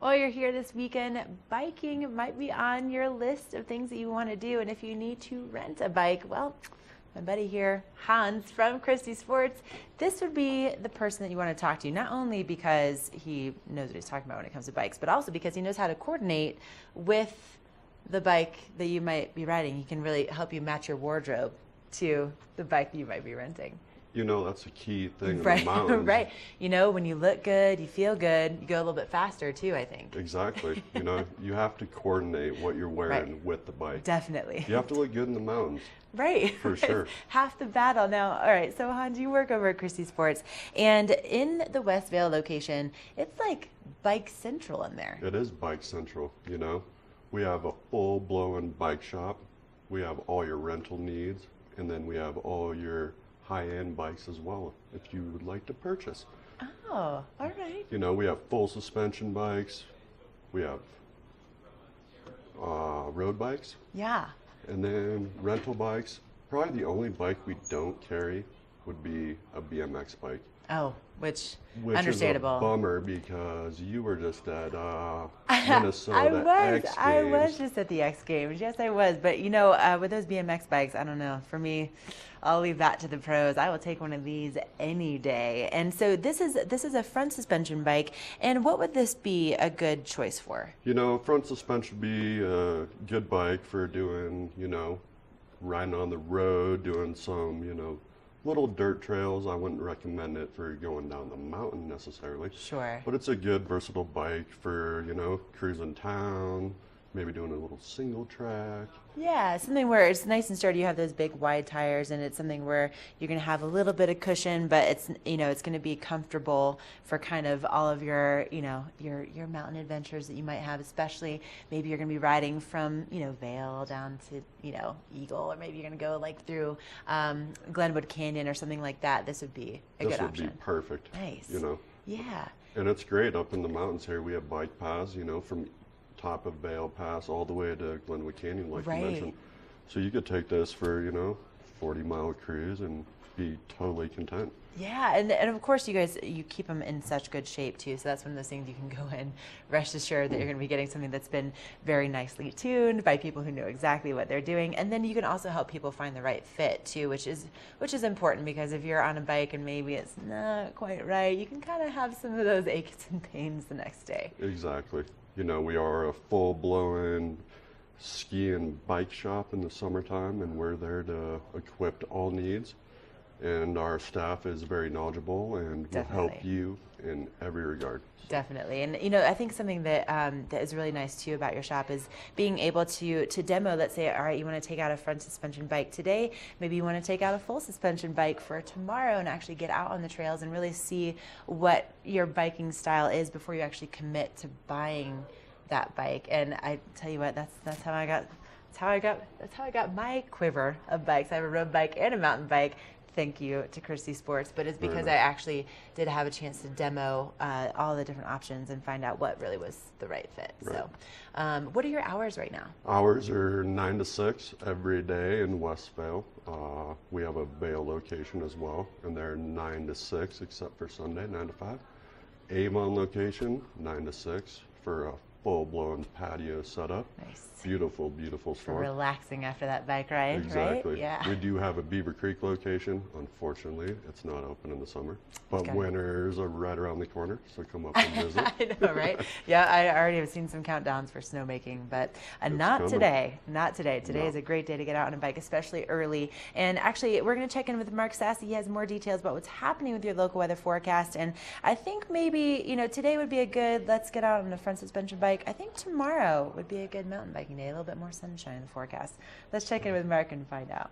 Well, you're here this weekend. Biking might be on your list of things that you want to do. And if you need to rent a bike, well, my buddy here, Hans from Christy Sports, this would be the person that you want to talk to, not only because he knows what he's talking about when it comes to bikes, but also because he knows how to coordinate with the bike that you might be riding. He can really help you match your wardrobe to the bike you might be renting. You know, that's a key thing Right, in the mountains. right. You know, when you look good, you feel good, you go a little bit faster too, I think. Exactly. You know, you have to coordinate what you're wearing Right. with the bike. Definitely. You have to look good in the mountains. Right. For sure. Half the battle now. All right, so Hans, you work over at Christy Sports, and in the West Vail location, it's like bike central in there. It is bike central, you know. We have a full-blown bike shop. We have all your rental needs, and then we have all your high-end bikes as well, if you would like to purchase. Oh, all right. You know, we have full suspension bikes. We have road bikes. Yeah. And then rental bikes. Probably the only bike we don't carry would be a BMX bike. Oh, which Is understandable. a bummer because you were just at Minnesota X I Games. was just at the X Games. Yes, I was. But you know, with those BMX bikes, I don't know. For me, I'll leave that to the pros. I will take one of these any day. And so this is a front suspension bike. And what would this be a good choice for? You know, front suspension would be a good bike for doing, you know, riding on the road, doing some, you know, little dirt trails. I wouldn't recommend it for going down the mountain necessarily. Sure. But it's a good versatile bike for, you know, cruising town, maybe doing a little single track. Yeah, something where it's nice and sturdy. You have those big wide tires, and it's something where you're going to have a little bit of cushion, but it's, you know, it's going to be comfortable for kind of all of your, you know, your mountain adventures that you might have, especially maybe you're going to be riding from, you know, Vail down to, you know, Eagle, or maybe you're going to go like through Glenwood Canyon or something like that. This would be a good option. This would be perfect. Nice. You know. Yeah. And it's great up in the mountains here. We have bike paths, you know, from top of Vail Pass all the way to Glenwood Canyon, like Right. you mentioned. So you could take this for, you know, 40-mile cruise and be totally content. Yeah, and of course you keep them in such good shape too, so that's one of those things you can go in, rest assured that you're going to be getting something that's been very nicely tuned by people who know exactly what they're doing, and then you can also help people find the right fit too, which is important, because if you're on a bike and maybe it's not quite right, you can kind of have some of those aches and pains the next day. Exactly. You know, we are a full-blown ski and bike shop in the summertime, and we're there to equip all needs. And our staff is very knowledgeable and will help Definitely. you in every regard. Definitely. And, you know, I think something that that is really nice, too, about your shop is being able to demo, let's say, all right, you want to take out a front suspension bike today, maybe you want to take out a full suspension bike for tomorrow and actually get out on the trails and really see what your biking style is before you actually commit to buying that bike. And I tell you what, that's how I got my quiver of bikes. I have a road bike and a mountain bike. Thank you to Christy Sports, but it's because I actually did have a chance to demo all the different options and find out what really was the right fit. Right. So, what are your hours right now? Hours are 9 to 6 every day in West Vail. We have a Vail location as well, and they're 9 to 6 except for Sunday, 9 to 5. Avon location, 9 to 6 for a full-blown patio setup. Nice. Beautiful, beautiful For store. relaxing after that bike ride, Exactly. right? Yeah. We do have a Beaver Creek location. Unfortunately, it's not open in the summer, but Okay. winters are right around the corner, so come up and visit. I know, right? Yeah, I already have seen some countdowns for snowmaking, but not coming. today. Not today. Today No. is a great day to get out on a bike, especially early. And actually, we're going to check in with Mark Sassy. He has more details about what's happening with your local weather forecast. And I think maybe, you know, today would be a good, let's get out on a front suspension bike. I think tomorrow would be a good mountain biking day, a little bit more sunshine in the forecast. Let's check in with Mark and find out.